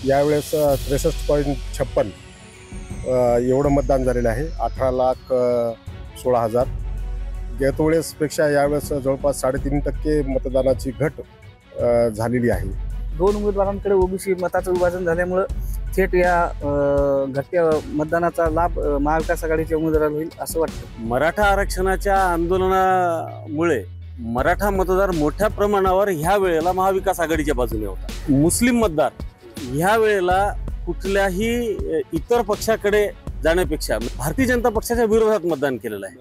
यावेळेस 63.56 एवढं मतदान झालेलं आहे. 18,16,000. गतवेळेसपेक्षा यावेळेस जवळपास 3.5% मतदानाची घट झालेली आहे. दोन उमेदवारांकडे ओबीसी मताचं विभाजन झाल्यामुळं थेट या घटत्या मतदानाचा लाभ महाविकास आघाडीच्या उमेदवाराला होईल असं वाटतं. मराठा आरक्षणाच्या आंदोलनामुळे मराठा मतदार मोठ्या प्रमाणावर ह्या वेळेला महाविकास आघाडीच्या बाजूने होता. मुस्लिम मतदार ह्या वेळेला कुठल्याही इतर पक्षाकडे जाण्यापेक्षा भारतीय जनता पक्षाच्या विरोधात मतदान केलेलं आहे.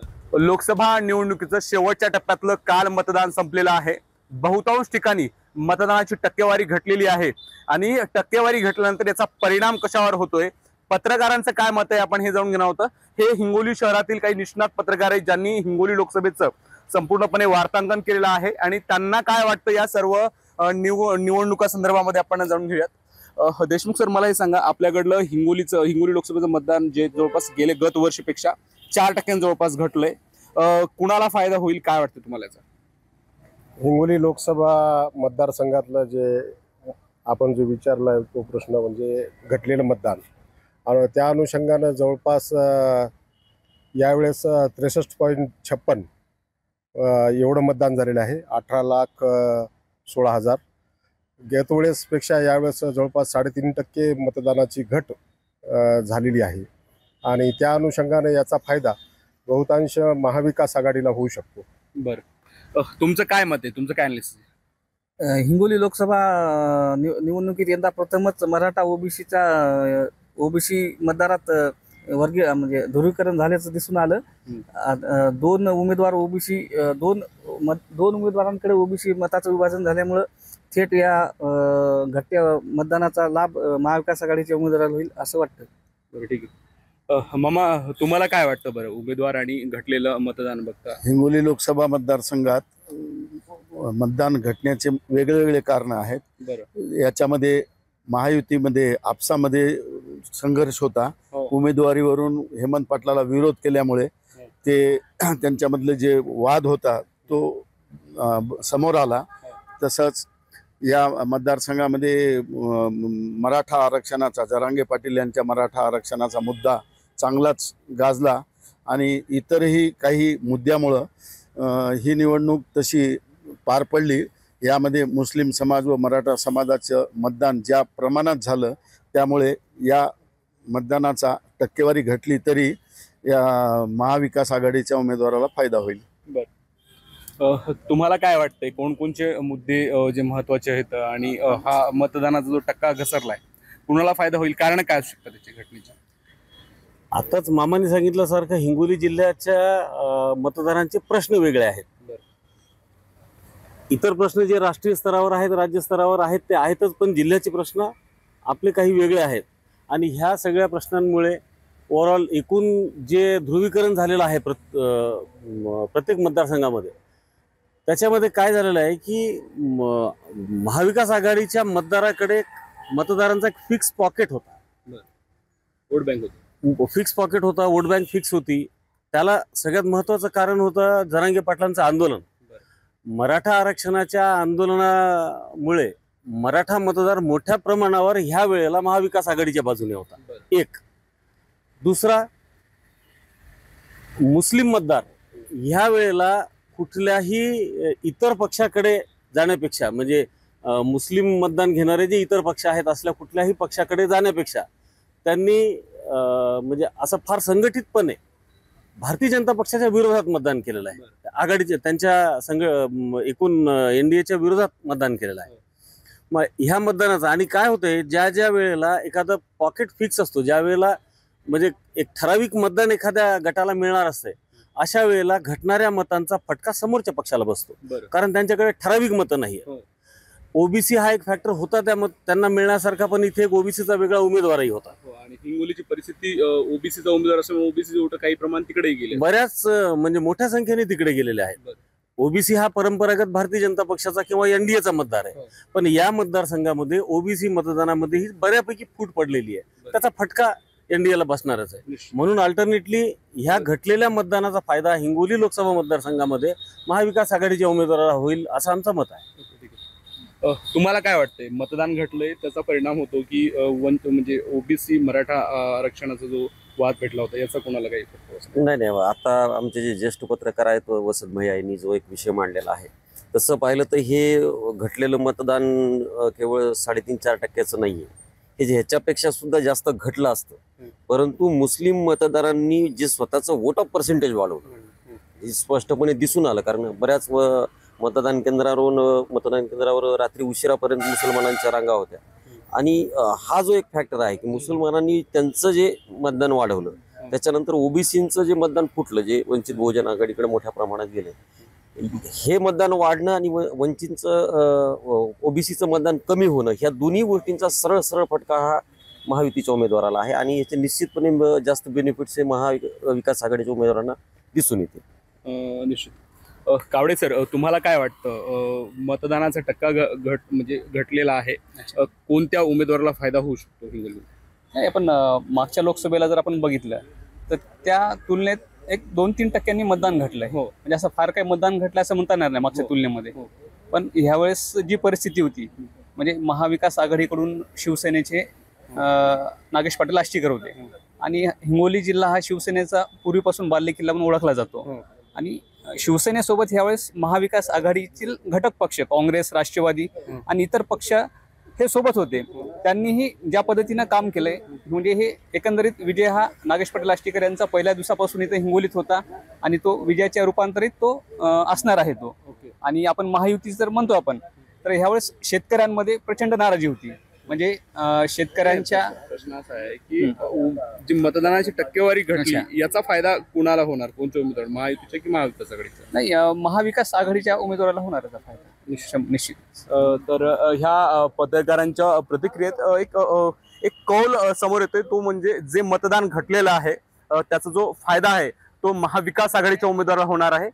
लोकसभा निवडणुकीचं शेवटच्या टप्प्यातलं काल मतदान संपलेलं आहे. बहुतांश ठिकाणी मतदानाची टक्केवारी घटलेली आहे आणि टक्केवारी घटल्यानंतर याचा परिणाम कशावर होतोय, पत्रकारांचं काय मत आहे, आपण हे जाणून घेणार होतं. हे हिंगोली शहरातील काही निष्णात पत्रकार आहेत ज्यांनी हिंगोली लोकसभेचं संपूर्णपणे वार्तांकन केलेलं आहे आणि त्यांना काय वाटतं या सर्व निवडणुका संदर्भामध्ये आपण जाणून घेऊयात. देशमुख सर, मला हे सांगा, आपल्याकडलं हिंगोली लोकसभेचं मतदान जे जवळपास गेले गत वर्षीपेक्षा 4% जवळपास घटलंय. कुणाला फायदा होईल, काय वाटतं तुम्हाला याचा? हिंगोली लोकसभा मतदारसंघातलं आपण जो विचारला तो प्रश्न म्हणजे घटलेलं मतदान, आणि त्या अनुषंगानं जवळपास यावेळेस 63.56 एवढं मतदान झालेलं आहे. 18,16,000. गतवेळेसपेक्षा यावेळेस जवळपास 3.5% मतदानाची घट झालेली आहे आणि त्या अनुषंगाने याचा फायदा बहुतांश महाविकास आघाडीला होऊ शकतो. बरं, तुमचं काय मत आहे, तुमचं काय अनालिसिस? हिंगोली लोकसभा निवडणुकीत यंदा प्रथमच मराठा ओबीसी मतदारात वर्गीय म्हणजे ध्रुवीकरण झाल्याचं दिसून आलं. दोन उमेदवारांकडे ओबीसी मताचं विभाजन झाल्यामुळं थेट या घटत्या मतदानाचा लाभ महाविकास आघाडीच्या उमेदवाराला होईल असं वाटतं. बरं, ठीक आहे. मामा, तुम्हाला काय वाटतं बरं उमेदवार आणि घटलेलं मतदान बघता? हिंगोली लोकसभा मतदारसंघात मतदान घटण्याचे वेगवेगळे कारण आहेत. बरं, याच्यामध्ये महायुतीमध्ये आपसामध्ये संघर्ष होता. उमेदवारीवरून हेमंत पाटलाला विरोध केल्यामुळे ते त्यांच्यामधले जे वाद होता तो समोर आला. तसंच या मतदारसंघामध्ये मराठा आरक्षणाचा, जरांगे पाटील यांच्या मराठा आरक्षणाचा मुद्दा चांगलाच गाजला आणि इतरही काही मुद्द्यामुळं ही निवडणूक तशी पार पडली. यामध्ये मुस्लिम समाज व मराठा समाजाचं मतदान ज्या प्रमाणात झालं त्यामुळे या मतदानाचा टक्केवारी घटली तरी या महाविकास आघाडीच्या उमेदवाराला फायदा होईल. तुम्हाला काय वाटतंय, कोणकोणचे मुद्दे जे महत्त्वाचे आहेत आणि हा मतदानाचा जो टक्का घसरलाय कुणाला फायदा होईल, कारण काय असू शकतं त्याची घटनेची? आताच मामाने सांगितल्यासारखं हिंगोली जिल्ह्याच्या मतदारांचे प्रश्न वेगळे आहेत. इतर प्रश्न जे राष्ट्रीय स्तरावर आहेत, राज्य स्तरावर आहेत ते आहेतच, पण जिल्ह्याचे प्रश्न आपले काही वेगळे आहेत आणि ह्या सगळ्या प्रश्नांमुळे ओव्हरऑल एकूण जे ध्रुवीकरण झालेलं आहे प्रत्येक मतदारसंघामध्ये, त्याच्यामध्ये काय झालेलं आहे की महाविकास आघाडीच्या मतदारांचा एक फिक्स पॉकेट होता, वोट बँक होती, फिक्स पॉकेट होता, वोट बँक फिक्स होती. त्याला सगळ्यात महत्त्वाचं कारण होतं जरांगे पाटलांचं आंदोलन. मराठा आरक्षणाच्या आंदोलनामुळे मराठा मतदार मोठ्या प्रमाणावर ह्या वेळेला महाविकास आघाडीच्या बाजूने होता. एक. दुसरा, मुस्लिम मतदार ह्या वेळेला कुठल्याही इतर पक्षाकडे जाण्यापेक्षा, म्हणजे मुस्लिम मतदान घेणारे जे इतर पक्ष आहेत असल्या कुठल्याही पक्षाकडे जाण्यापेक्षा त्यांनी म्हणजे असं फार संघटितपणे भारतीय जनता पक्षाच्या विरोधात मतदान केलेलं आहे. आघाडीच्या त्यांच्या एकूण NDAच्या विरोधात मतदान केलेलं आहे. मग ह्या मतदानाचा आणि काय होतंय, ज्या वेळेला एखादा पॉकेट फिक्स असतो, ज्या वेळेला म्हणजे एक ठराविक मतदान एखाद्या गटाला मिळणार असते, अशा वेळेला घटणाऱ्या मतांचा फटका समोरच्या पक्षाला बसतो, कारण त्यांच्याकडे ठराविक मतं नाही. ओबीसी हा एक फॅक्टर होता त्यांना मिळण्यासारखा, पण इथे एक ओबीसीचा वेगळा उमेदवारही होता. आणि हिंगोलीची परिस्थिती ओबीसीचा उमेदवार असल्यामुळे ओबीसी वोट काही प्रमाण तिकडे गेले, बऱ्याच म्हणजे मोठ्या संख्येने तिकडे गेलेले आहेत. ओबीसी हा परंपरागत भारतीय जनता पक्षाचा किंवा NDAचा मतदार आहे, पण या मतदारसंघामध्ये ओबीसी मतदानामध्ये ही बऱ्यापैकी फूट पडलेली आहे. त्याचा फटका NDAला बसणारच आहे. म्हणून अल्टरनेटली ह्या घटलेल्या मतदानाचा फायदा हिंगोली लोकसभा मतदारसंघामध्ये महाविकास आघाडीच्या उमेदवाराला होईल असं आमचं मत आहे. तुम्हाला काय वाटतंय, मतदान घटलंय त्याचा परिणाम होतो की म्हणजे ओबीसी मराठा आरक्षणाचा जो वाद भेटला होता याचा कोणाला काही इफेक्ट होतो? नाही, आता आमचे जे ज्येष्ठ पत्रकार आहेत वसंत भैया यांनी जो एक विषय मांडलेला आहे, तसं पाहिलं तर हे घटलेलं मतदान केवळ 3.5-4% नाही आहे, हे ह्याच्यापेक्षा सुद्धा जास्त घटलं असतं. परंतु मुस्लिम मतदारांनी जे स्वतःचं वोट ऑफ पर्सेंटेज वाढवलं हे स्पष्टपणे दिसून आलं. कारण बऱ्याच मतदान केंद्रावर रात्री उशिरापर्यंत मुसलमानांच्या रांगा होत्या. आणि हा जो एक फॅक्टर आहे की मुसलमानांनी त्यांचं जे मतदान वाढवलं, त्याच्यानंतर ओबीसीचं जे मतदान फुटलं, जे वंचित बहुजन आघाडीकडे मोठ्या प्रमाणात गेले, हे मतदान वाढणं आणि वंचितचं ओबीसीचं मतदान कमी होणं, ह्या दोन्ही गोष्टींचा सरळ फटका हा महायुतीच्या उमेदवाराला आहे. आणि याचे निश्चितपणे जास्त बेनिफिट्स हे महाविकास आघाडीच्या उमेदवारांना दिसून येते. निश्चित. कावडे सर, तुम्हाला काय वाटतं, मतदानाचा टक्का म्हणजे घटलेला आहे, कोणत्या उमेदवाराला फायदा होऊ शकतो हिंगोलीमध्ये? नाही, आपण मागच्या लोकसभेला जर आपण बघितलं तर त्या तुलनेत 1-2-3% मतदान घटलंय. हो. म्हणजे असं फार काही मतदान घटलं असं म्हणता येणार नाही मागच्या तुलनेमध्ये. पण ह्यावेळेस जी परिस्थिती होती, म्हणजे महाविकास आघाडीकडून शिवसेनेचे नागेश पाटील आष्टीकर होते आणि हिंगोली जिल्हा हा शिवसेनेचा पूर्वीपासून बालेकिल्ला म्हणून ओळखला जातो. आणि शिवसेनेसोबत ह्यावेळेस महाविकास आघाडीतील घटक पक्ष काँग्रेस, राष्ट्रवादी आणि इतर पक्ष हे सोबत होते. त्यांनीही ज्या पद्धतीनं काम केलंय, म्हणजे हे एकंदरीत विजय हा नागेश पाटील आष्टीकर यांचा पहिल्या दिवसापासून इथे हिंगोलीत होता आणि तो विजयाच्या रूपांतरित तो असणार आहे तो. आणि आपण महायुती जर म्हणतो आपण, तर ह्यावेळेस शेतकऱ्यांमध्ये प्रचंड नाराजी होती. म्हणजे शेतकऱ्यांच्या प्रश्न असा आहे की जी मतदानाची टक्केवारी घटली याचा फायदा कुणाला होणार, कोणत्या उमेदवार, महायुतीच्या की महाविकास आघाडीचा? नाही, महाविकास आघाडीच्या उमेदवाराला होणार याचा फायदा निश्चित. तर ह्या पत्रकारांच्या प्रतिक्रियेत एक कौल समोर येतोय, तो म्हणजे जे मतदान घटलेलं आहे त्याचा जो फायदा आहे तो महाविकास आघाडीच्या उमेदवाराला होणार आहे.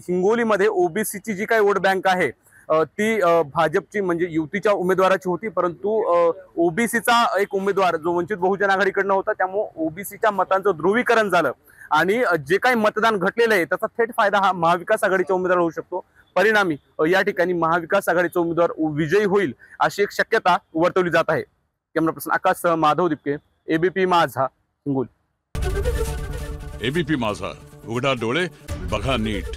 हिंगोलीमध्ये ओबीसीची जी काही वोट बँक आहे ती भाजपची म्हणजे युतीच्या उमेदवाराची होती, परंतु ओबीसीचा एक उमेदवार जो वंचित बहुजन आघाडीकडनं होता, त्यामुळे ओबीसीच्या मतांचं ध्रुवीकरण झालं आणि जे काही मतदान घटलेलं आहे त्याचा थेट फायदा हा महाविकास आघाडीच्या उमेदवाराला होऊ शकतो. परिणामी या ठिकाणी महाविकास आघाडीचा उमेदवार विजयी होईल अशी एक शक्यता वर्तवली जात आहे. कॅमेरा पर्सन आकाश माधव दिपके, एबीपी माझा, हिंगोली. एबीपी माझा, उघडा डोळे बघा नीट.